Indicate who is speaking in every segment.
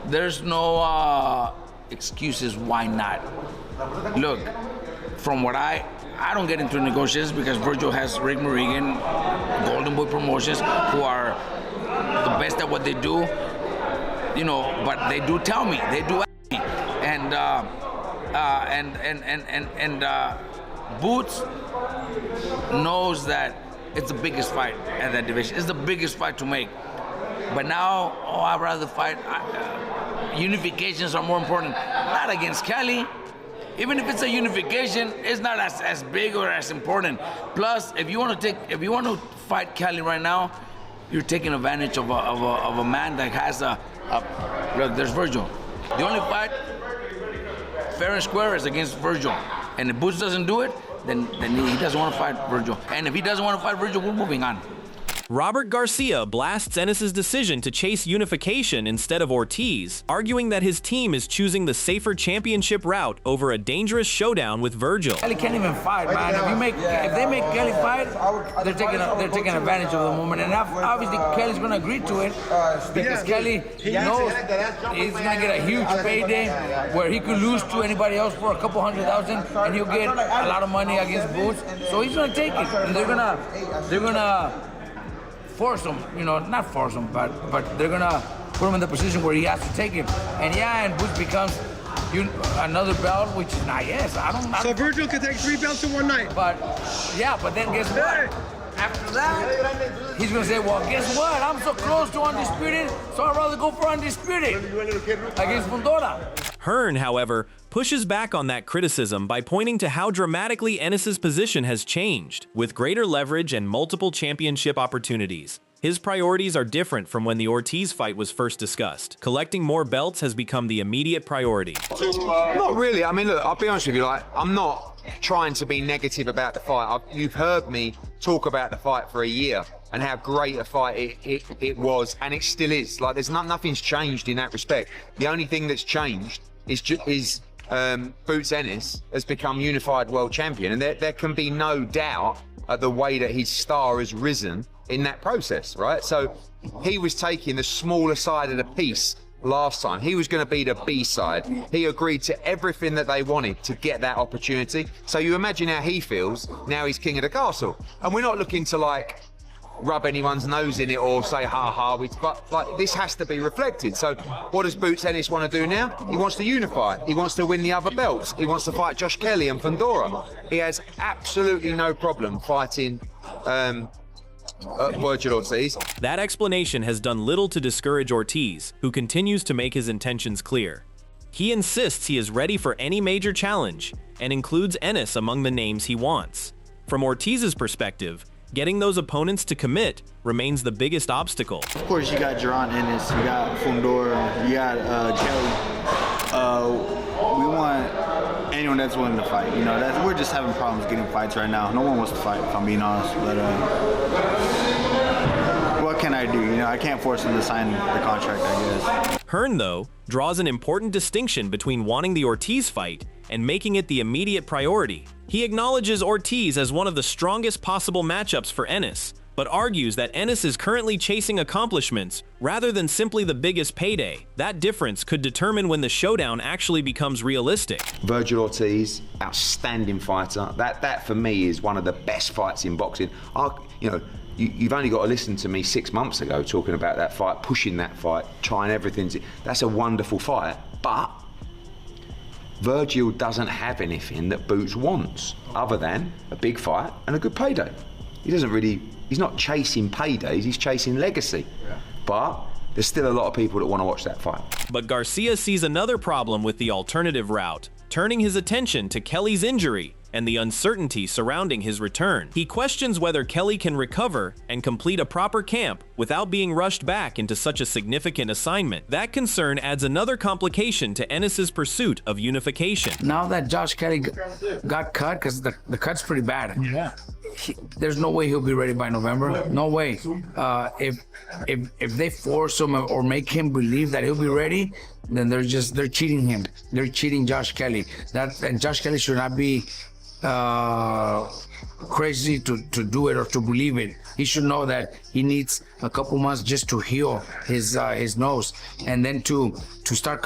Speaker 1: there's no excuses why not. Look, from what I don't get into negotiations because Vergil has Rick Morrigan, Golden Boy Promotions, who are the best at what they do, you know. But they do tell me, they do ask me, and Boots knows that it's the biggest fight at that division. It's the biggest fight to make. But now, I'd rather fight. Unifications are more important. Not against Kelly. Even if it's a unification, it's not as big or as important. Plus, if you want to fight Kelly right now, you're taking advantage of a man that has look. There's Vergil. The only fight fair and square is against Vergil. And if Boots doesn't do it, then he doesn't want to fight Vergil. And if he doesn't want to fight Vergil, we're moving on.
Speaker 2: Robert Garcia blasts Ennis's decision to chase unification instead of Ortiz, arguing that his team is choosing the safer championship route over a dangerous showdown with Vergil.
Speaker 1: Kelly can't even fight, man. If they make Kelly fight, they're taking advantage of the moment. And obviously Kelly's going to agree to it because Kelly knows he's going to get a huge payday where he could lose to anybody else for a couple $100,000 and he'll get a lot of money against Boots. So he's going to take it. And they're gonna force him, not force him, but they're gonna put him in the position where he has to take him. And Boots becomes another belt, which is not,
Speaker 3: So Vergil could take 3 belts in one night.
Speaker 1: But then guess what? After that, he's gonna say, well, guess what? I'm so close to undisputed, so I'd rather go for undisputed against Fondora.
Speaker 2: Hearn, however, pushes back on that criticism by pointing to how dramatically Ennis's position has changed. With greater leverage and multiple championship opportunities, his priorities are different from when the Ortiz fight was first discussed. Collecting more belts has become the immediate priority.
Speaker 4: Not really. I mean, look, I'll be honest with you, I'm not trying to be negative about the fight. You've heard me talk about the fight for a year and how great a fight it was, and it still is. There's nothing's changed in that respect. The only thing that's changed is Boots Ennis has become unified world champion, and there can be no doubt at the way that his star has risen in that process, right? So he was taking the smaller side of the piece last time. He was going to be the B side. He agreed to everything that they wanted to get that opportunity. So you imagine how he feels now he's king of the castle. And we're not looking to rub anyone's nose in it or say ha ha, but this has to be reflected. So what does Boots Ennis want to do now? He wants to unify. He wants to win the other belts. He wants to fight Josh Kelly and Fondora. He has absolutely no problem fighting Vergil Ortiz.
Speaker 2: That explanation has done little to discourage Ortiz, who continues to make his intentions clear. He insists he is ready for any major challenge and includes Ennis among the names he wants. From Ortiz's perspective, getting those opponents to commit remains the biggest obstacle.
Speaker 5: Of course, you got Jaron Ennis, you got Fondora, you got Kelly. We want anyone that's willing to fight. We're just having problems getting fights right now. No one wants to fight, if I'm being honest. But what can I do? I can't force them to sign the contract, I guess.
Speaker 2: Hearn, though, draws an important distinction between wanting the Ortiz fight and making it the immediate priority. He acknowledges Ortiz as one of the strongest possible matchups for Ennis, but argues that Ennis is currently chasing accomplishments rather than simply the biggest payday. That difference could determine when the showdown actually becomes realistic.
Speaker 4: Vergil Ortiz, outstanding fighter. That for me is one of the best fights in boxing. You've only got to listen to me 6 months ago talking about that fight, pushing that fight, trying everything. That's a wonderful fight, but Vergil doesn't have anything that Boots wants other than a big fight and a good payday. He's not chasing paydays, he's chasing legacy. Yeah. But there's still a lot of people that want to watch that fight.
Speaker 2: But Garcia sees another problem with the alternative route, turning his attention to Kelly's injury and the uncertainty surrounding his return. He questions whether Kelly can recover and complete a proper camp without being rushed back into such a significant assignment. That concern adds another complication to Ennis's pursuit of unification.
Speaker 1: Now that Josh Kelly got cut, because the cut's pretty bad. Yeah. There's no way he'll be ready by November. No way. If they force him or make him believe that he'll be ready, then they're cheating him. They're cheating Josh Kelly. And Josh Kelly should not be crazy to do it or to believe it. He should know that he needs a couple months just to heal his nose, and then to start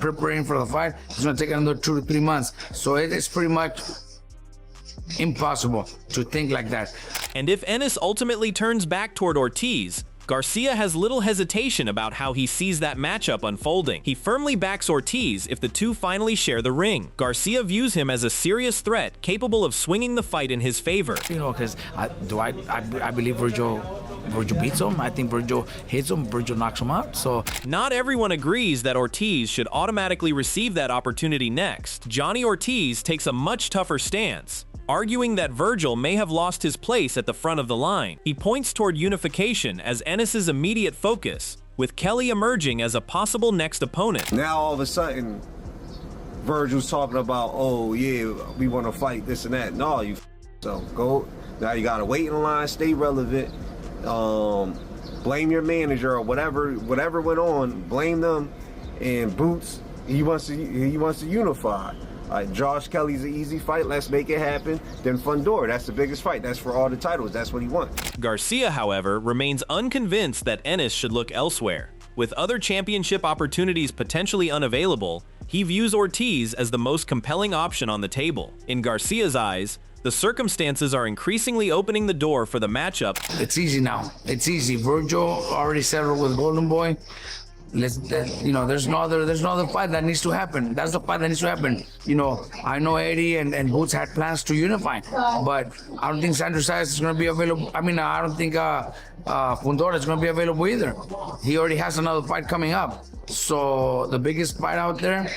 Speaker 1: preparing for the fight. It's gonna take another 2 to 3 months. So it is pretty much impossible to think like that.
Speaker 2: And if Ennis ultimately turns back toward Ortiz, Garcia has little hesitation about how he sees that matchup unfolding. He firmly backs Ortiz if the two finally share the ring. Garcia views him as a serious threat capable of swinging the fight in his favor.
Speaker 1: You know, because I believe Vergil beats him. I think Vergil hits him, Vergil knocks him out. So
Speaker 2: not everyone agrees that Ortiz should automatically receive that opportunity next. Johnny Ortiz takes a much tougher stance, arguing that Vergil may have lost his place at the front of the line. He points toward unification as Ennis's immediate focus, with Kelly emerging as a possible next opponent.
Speaker 6: Now all of a sudden, Vergil's talking about, oh yeah, we want to fight this and that. No, you so go. Now you gotta wait in line, stay relevant. Blame your manager or whatever went on. Blame them. And Boots, he wants to unify. Josh Kelly's an easy fight. Let's make it happen. Then Fondora, that's the biggest fight. That's for all the titles. That's what he wants.
Speaker 2: Garcia, however, remains unconvinced that Ennis should look elsewhere. With other championship opportunities potentially unavailable, he views Ortiz as the most compelling option on the table. In Garcia's eyes, the circumstances are increasingly opening the door for the matchup.
Speaker 1: it's easy now. It's easy. Vergil already settled with Golden Boy. There's no other fight that needs to happen. That's the fight that needs to happen. I know Eddie and Boots had plans to unify, but I don't think Sandro Sayas is going to be available. I mean, I don't think Fondora is going to be available either. He already has another fight coming up. So the biggest fight out there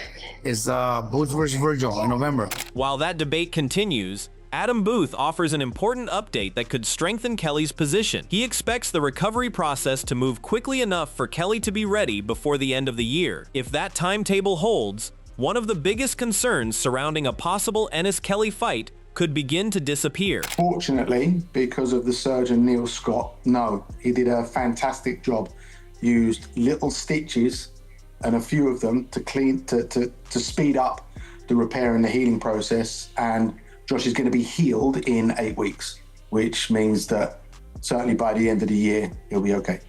Speaker 1: is Boots versus Vergil in November.
Speaker 2: While that debate continues, Adam Booth offers an important update that could strengthen Kelly's position. He expects the recovery process to move quickly enough for Kelly to be ready before the end of the year. If that timetable holds, one of the biggest concerns surrounding a possible Ennis-Kelly fight could begin to disappear.
Speaker 7: Fortunately, because of the surgeon Neil Scott, no, he did a fantastic job. Used little stitches and a few of them to speed up the repair and the healing process, and Josh is going to be healed in 8 weeks, which means that certainly by the end of the year, he'll be okay.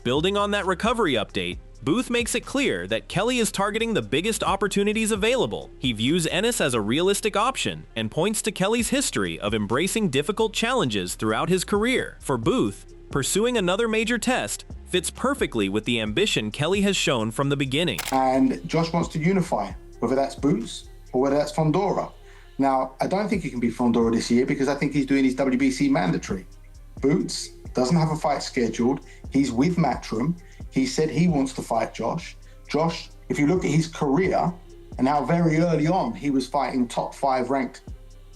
Speaker 2: Building on that recovery update, Booth makes it clear that Kelly is targeting the biggest opportunities available. He views Ennis as a realistic option and points to Kelly's history of embracing difficult challenges throughout his career. For Booth, pursuing another major test fits perfectly with the ambition Kelly has shown from the beginning.
Speaker 7: And Josh wants to unify, whether that's Boots or whether that's Fondora. Now, I don't think he can beat Fondora this year because I think he's doing his WBC mandatory. Boots doesn't have a fight scheduled. He's with Matchroom. He said he wants to fight Josh. Josh, if you look at his career and how very early on he was fighting top 5 ranked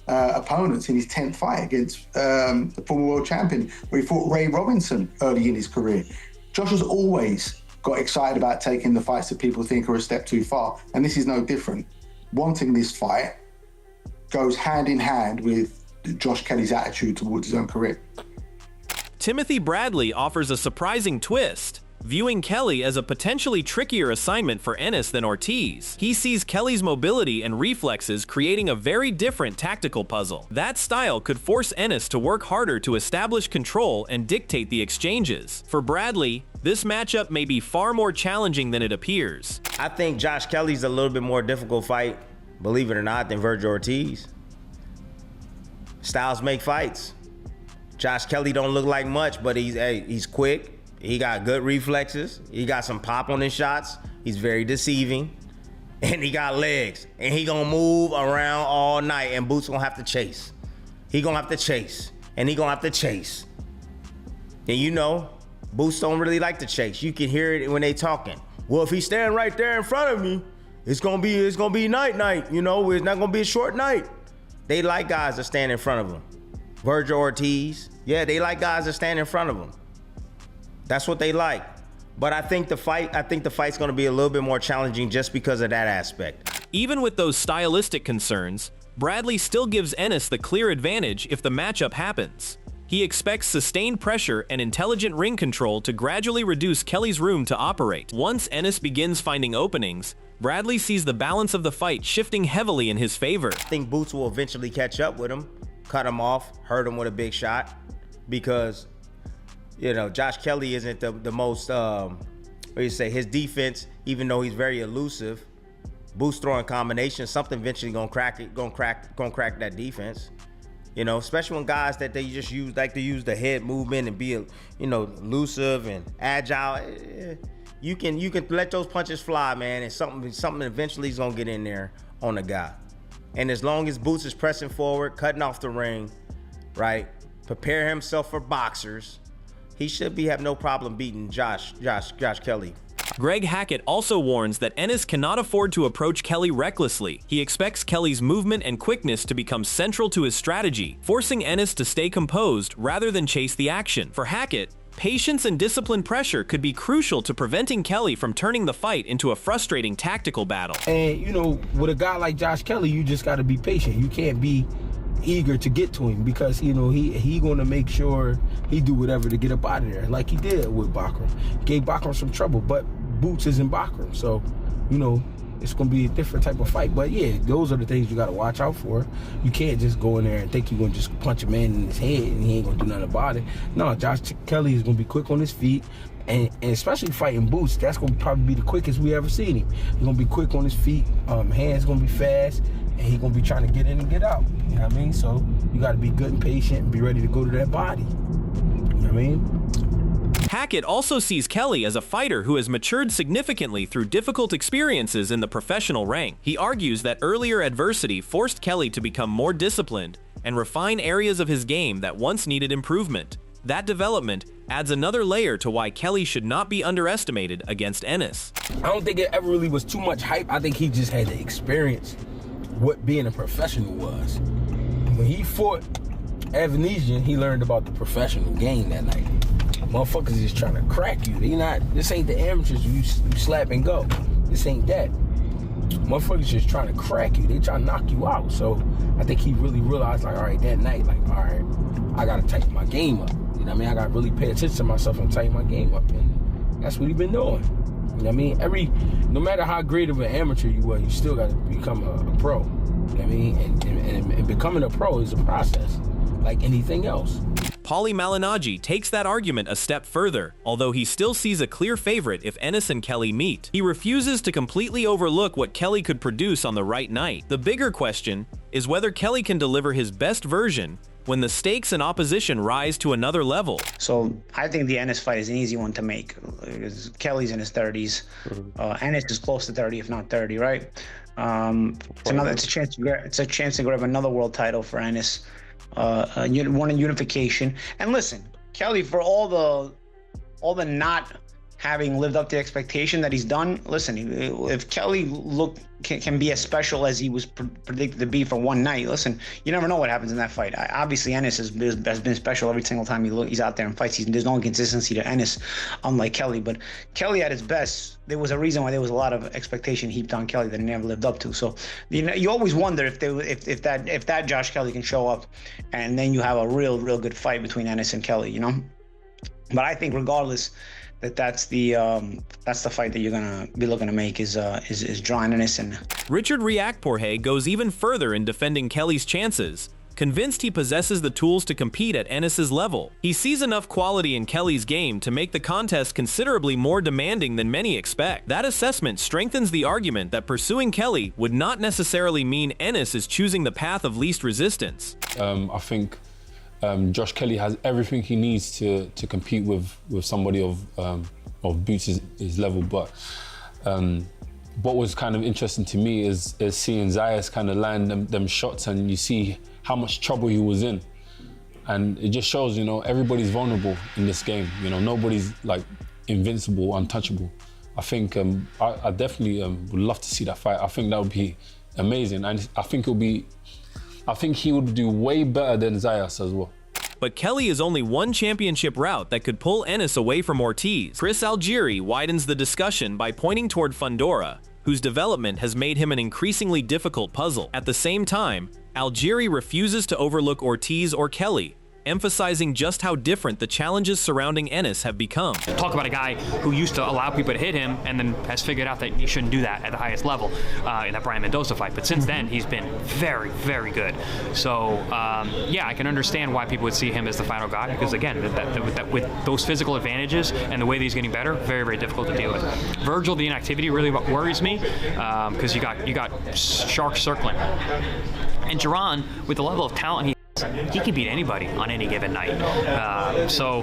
Speaker 7: opponents in his 10th fight against the former world champion, where he fought Ray Robinson early in his career. Josh has always got excited about taking the fights that people think are a step too far, and this is no different. Wanting this fight goes hand in hand with Josh Kelly's attitude towards his own career.
Speaker 2: Timothy Bradley offers a surprising twist, viewing Kelly as a potentially trickier assignment for Ennis than Ortiz. He sees Kelly's mobility and reflexes creating a very different tactical puzzle. That style could force Ennis to work harder to establish control and dictate the exchanges. For Bradley, this matchup may be far more challenging than it appears.
Speaker 8: I think Josh Kelly's a little bit more difficult fight, believe it or not, than Vergil Ortiz. Styles make fights. Josh Kelly don't look like much, but he's quick. He got good reflexes. He got some pop on his shots. He's very deceiving. And he got legs. And he gonna move around all night, and Boots gonna have to chase. He gonna have to chase. And he gonna have to chase. And Boots don't really like to chase. You can hear it when they talking. Well, if he's standing right there in front of me, it's gonna be night. It's not gonna be a short night. They like guys that stand in front of them. Vergil Ortiz, yeah, they like guys that stand in front of them. That's what they like. But I think the fight's gonna be a little bit more challenging just because of that aspect.
Speaker 2: Even with those stylistic concerns, Bradley still gives Ennis the clear advantage if the matchup happens. He expects sustained pressure and intelligent ring control to gradually reduce Kelly's room to operate. Once Ennis begins finding openings, Bradley sees the balance of the fight shifting heavily in his favor.
Speaker 8: I think Boots will eventually catch up with him. cut him off, hurt him with a big shot, because, you know, Josh Kelly isn't the most, what do you say, his defense, even though he's very elusive, boost throwing combination, something eventually gonna crack it, gonna crack that defense. You know, especially when guys that they just like to use the head movement and be, you know, elusive and agile. You can let those punches fly, man, and something eventually is gonna get in there on the guy. And as long as Boots is pressing forward, cutting off the ring, right, prepare himself for boxers, he should have no problem beating Josh Kelly.
Speaker 2: Greg Hackett also warns that Ennis cannot afford to approach Kelly recklessly. He expects Kelly's movement and quickness to become central to his strategy, forcing Ennis to stay composed rather than chase the action. For Hackett, patience and disciplined pressure could be crucial to preventing Kelly from turning the fight into a frustrating tactical battle.
Speaker 9: And, you know, with a guy like Josh Kelly, you just got to be patient. You can't be eager to get to him, because, you know, he going to make sure he do whatever to get up out of there, like he did with Bachram. Gave Bachram some trouble, but Boots is in Bachram, so, you know, it's going to be a different type of fight. But yeah, those are the things you got to watch out for. You can't just go in there and think you're going to just punch a man in his head and he ain't going to do nothing about it. No, Josh Kelly is going to be quick on his feet, and especially fighting Boots, that's going to probably be the quickest we ever seen him. He's going to be quick on his feet, hands going to be fast, and he's going to be trying to get in and get out. You know what I mean? So you got to be good and patient and be ready to go to that body. You know what I mean?
Speaker 2: Hackett also sees Kelly as a fighter who has matured significantly through difficult experiences in the professional rank. He argues that earlier adversity forced Kelly to become more disciplined and refine areas of his game that once needed improvement. That development adds another layer to why Kelly should not be underestimated against Ennis.
Speaker 9: I don't think it ever really was too much hype. I think he just had to experience what being a professional was. When he fought Evanesian, he learned about the professional game that night. Motherfuckers is trying to crack you. This ain't the amateurs you slap and go. This ain't that. Motherfuckers just trying to crack you. They trying to knock you out. So I think he really realized, like, all right, that night, like, all right, I gotta tighten my game up. You know what I mean? I gotta really pay attention to myself and tighten my game up. And that's what he been doing. You know what I mean? No matter how great of an amateur you were, you still gotta become a pro. You know what I mean? And becoming a pro is a process, like anything else.
Speaker 2: Paulie Malignaggi takes that argument a step further, although he still sees a clear favorite if Ennis and Kelly meet. He refuses to completely overlook what Kelly could produce on the right night. The bigger question is whether Kelly can deliver his best version when the stakes and opposition rise to another level.
Speaker 10: So I think the Ennis fight is an easy one to make. Kelly's in his 30s. Ennis is close to 30, if not 30, right? It's a chance to grab another world title for Ennis. One in unification. And listen, Kelly, for all the not having lived up to the expectation that he's done, listen, if Kelly can be as special as he was predicted to be for one night, listen, you never know what happens in that fight. Obviously, Ennis has been special every single time he's out there and fights. There's no inconsistency to Ennis, unlike Kelly. But Kelly at his best, there was a reason why there was a lot of expectation heaped on Kelly that he never lived up to. So you always wonder if that Josh Kelly can show up, and then you have a real good fight between Ennis and Kelly, you know. But I think regardless, that's the fight that you're gonna be looking to make is Jaron Ennis. And
Speaker 2: Richard Riakporhe goes even further in defending Kelly's chances, convinced he possesses the tools to compete at Ennis's level. He sees enough quality in Kelly's game to make the contest considerably more demanding than many expect. That assessment strengthens the argument that pursuing Kelly would not necessarily mean Ennis is choosing the path of least resistance.
Speaker 11: I think Josh Kelly has everything he needs to compete with somebody of Boots' level. But what was kind of interesting to me is seeing Zayas kind of land them shots, and you see how much trouble he was in. And it just shows, you know, everybody's vulnerable in this game. You know, nobody's like invincible, untouchable. I think I definitely would love to see that fight. I think that would be amazing, and I think he would do way better than Zayas as well.
Speaker 2: But Kelly is only one championship route that could pull Ennis away from Ortiz. Chris Algieri widens the discussion by pointing toward Fondora, whose development has made him an increasingly difficult puzzle. At the same time, Algieri refuses to overlook Ortiz or Kelly, emphasizing just how different the challenges surrounding Ennis have become.
Speaker 12: Talk about a guy who used to allow people to hit him and then has figured out that you shouldn't do that at the highest level in that Brian Mendoza fight. But since then, he's been very, very good. So, yeah, I can understand why people would see him as the final guy because, again, with those physical advantages and the way that he's getting better, very, very difficult to deal with. Vergil, the inactivity really worries me because you got sharks circling. And Jaron, with the level of talent he can beat anybody on any given night. So,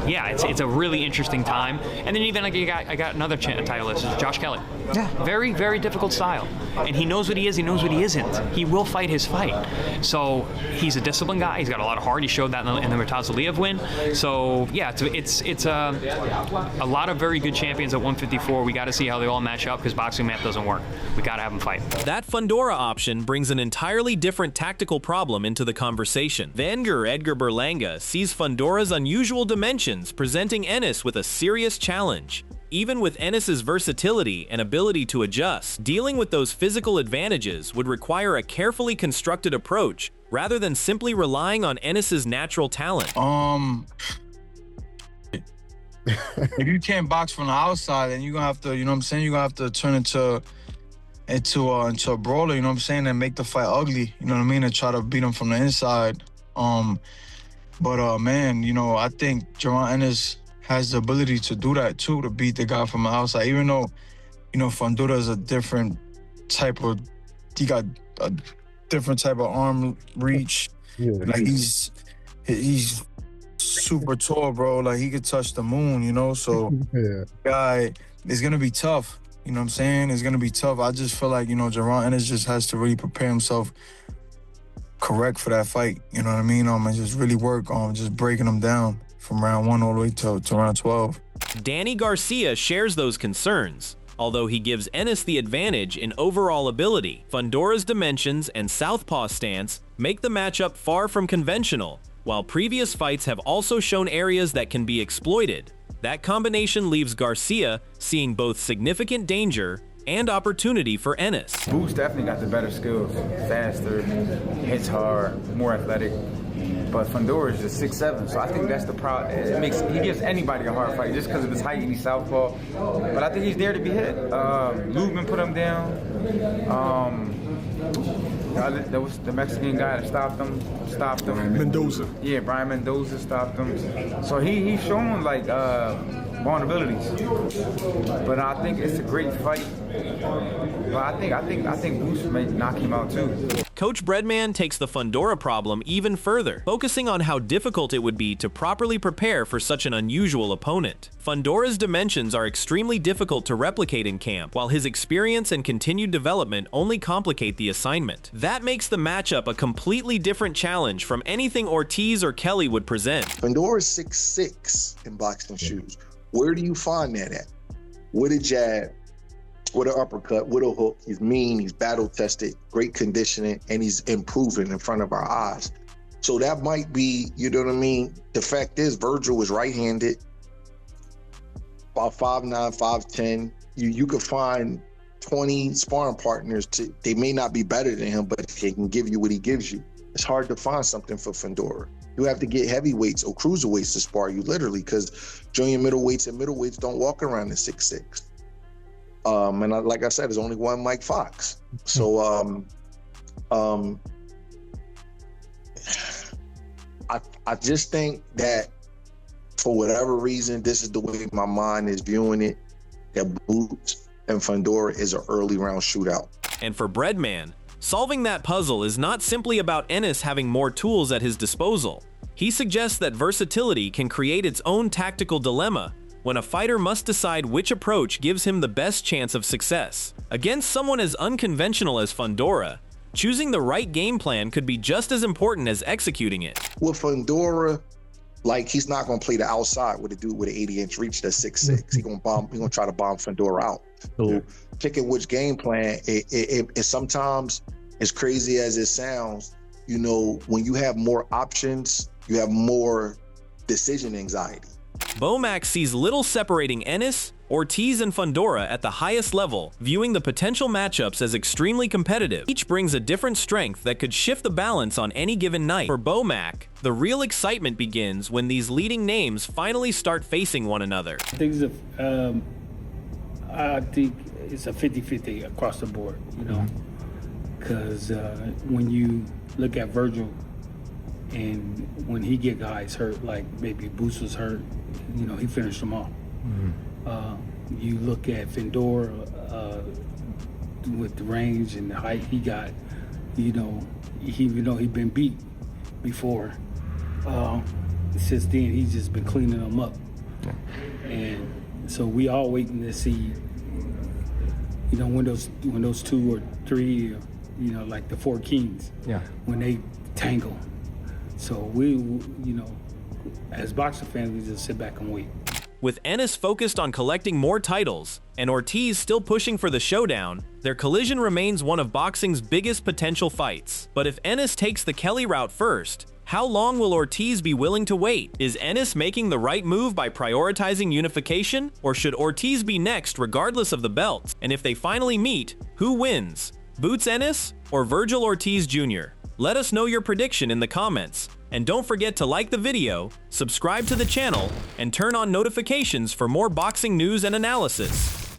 Speaker 12: yeah, it's a really interesting time. And then even I got another title list, Josh Kelly. Yeah. Very, very difficult style. And he knows what he is, he knows what he isn't. He will fight his fight. So he's a disciplined guy. He's got a lot of heart. He showed that in the Murtaza Aliyev win. So, yeah, it's a lot of very good champions at 154. We got to see how they all match up because boxing math doesn't work. We got to have them fight.
Speaker 2: That Fondora option brings an entirely different tactical problem into the conversation. Vanger Edgar Berlanga sees Fondora's unusual dimensions presenting Ennis with a serious challenge. Even with Ennis's versatility and ability to adjust, dealing with those physical advantages would require a carefully constructed approach rather than simply relying on Ennis's natural talent.
Speaker 13: If you can't box from the outside, then you're gonna have to, you know what I'm saying, you're gonna have to turn into a brawler, you know what I'm saying, and make the fight ugly, you know what I mean, and try to beat him from the inside. Man, you know, I think Jaron Ennis has the ability to do that too, to beat the guy from the outside, even though, you know, Fondora is a different type of, he got a different type of arm reach. Yeah, like he's super tall, bro. Like he could touch the moon, you know, so yeah. Guy, it's gonna be tough. You know what I'm saying? It's going to be tough. I just feel like, you know, Jaron Ennis just has to really prepare himself correct for that fight. You know what I mean? And just really work on just breaking him down from round 1 all the way to round 12.
Speaker 2: Danny Garcia shares those concerns, although he gives Ennis the advantage in overall ability. Fondora's dimensions and southpaw stance make the matchup far from conventional, while previous fights have also shown areas that can be exploited. That combination leaves Garcia seeing both significant danger and opportunity for Ennis.
Speaker 14: Boots definitely got the better skills, faster, hits hard, more athletic. But Fondora is just 6'7", so I think that's the problem. He gives anybody a hard fight just because of his height and he's southpaw. But I think he's there to be hit. Lubin put him down. That was the Mexican guy that stopped him.
Speaker 3: Mendoza.
Speaker 14: Yeah, Brian Mendoza stopped him. So he's showing like vulnerabilities. But I think it's a great fight. But I think Boots may knock him out too.
Speaker 2: Coach Breadman takes the Fondora problem even further, focusing on how difficult it would be to properly prepare for such an unusual opponent. Fondora's dimensions are extremely difficult to replicate in camp, while his experience and continued development only complicate the assignment. That makes the matchup a completely different challenge from anything Ortiz or Kelly would present.
Speaker 15: Fondora is 6'6" in boxing shoes. Where do you find that at? With a jab, with an uppercut, with a hook. He's mean, he's battle-tested, great conditioning, and he's improving in front of our eyes. So that might be, you know what I mean? The fact is, Vergil was right-handed, about 5'9", 5'10". You could find 20 sparring partners. They may not be better than him, but they can give you what he gives you. It's hard to find something for Fondora. You have to get heavyweights or cruiserweights to spar you, literally, because junior middleweights and middleweights don't walk around at 6'6". And like I said, there's only one Mike Fox. So I just think that for whatever reason, this is the way my mind is viewing it, that Boots and Fondora is an early round shootout.
Speaker 2: And for Breadman, solving that puzzle is not simply about Ennis having more tools at his disposal. He suggests that versatility can create its own tactical dilemma when a fighter must decide which approach gives him the best chance of success. Against someone as unconventional as Fondora, choosing the right game plan could be just as important as executing it.
Speaker 15: With Fondora, like, he's not going to play the outside with a dude with an 80-inch reach that's 6'6". He's going to try to bomb Fondora out. So picking which game plan, it sometimes, as crazy as it sounds, you know, when you have more options, you have more decision anxiety.
Speaker 2: Bomac sees little separating Ennis, Ortiz, and Fondora at the highest level, viewing the potential matchups as extremely competitive. Each brings a different strength that could shift the balance on any given night. For Bomac, the real excitement begins when these leading names finally start facing one another.
Speaker 16: I think it's a 50-50 across the board, you know, because when you look at Vergil and when he get guys hurt, like maybe Boots was hurt, you know, he finished them off. You look at Fondora with the range and the height he got, you know, even though he'd been beat before, since then he's just been cleaning them up. And so we all waiting to see, you know, when those 2 or 3, you know, like the 4 kings, when they tangle. So we, you know, as boxing fans, we just sit back and wait.
Speaker 2: With Ennis focused on collecting more titles and Ortiz still pushing for the showdown, their collision remains one of boxing's biggest potential fights. But if Ennis takes the Kelly route first, how long will Ortiz be willing to wait? Is Ennis making the right move by prioritizing unification, or should Ortiz be next regardless of the belts? And if they finally meet, who wins? Boots Ennis or Vergil Ortiz Jr.? Let us know your prediction in the comments. And don't forget to like the video, subscribe to the channel, and turn on notifications for more boxing news and analysis.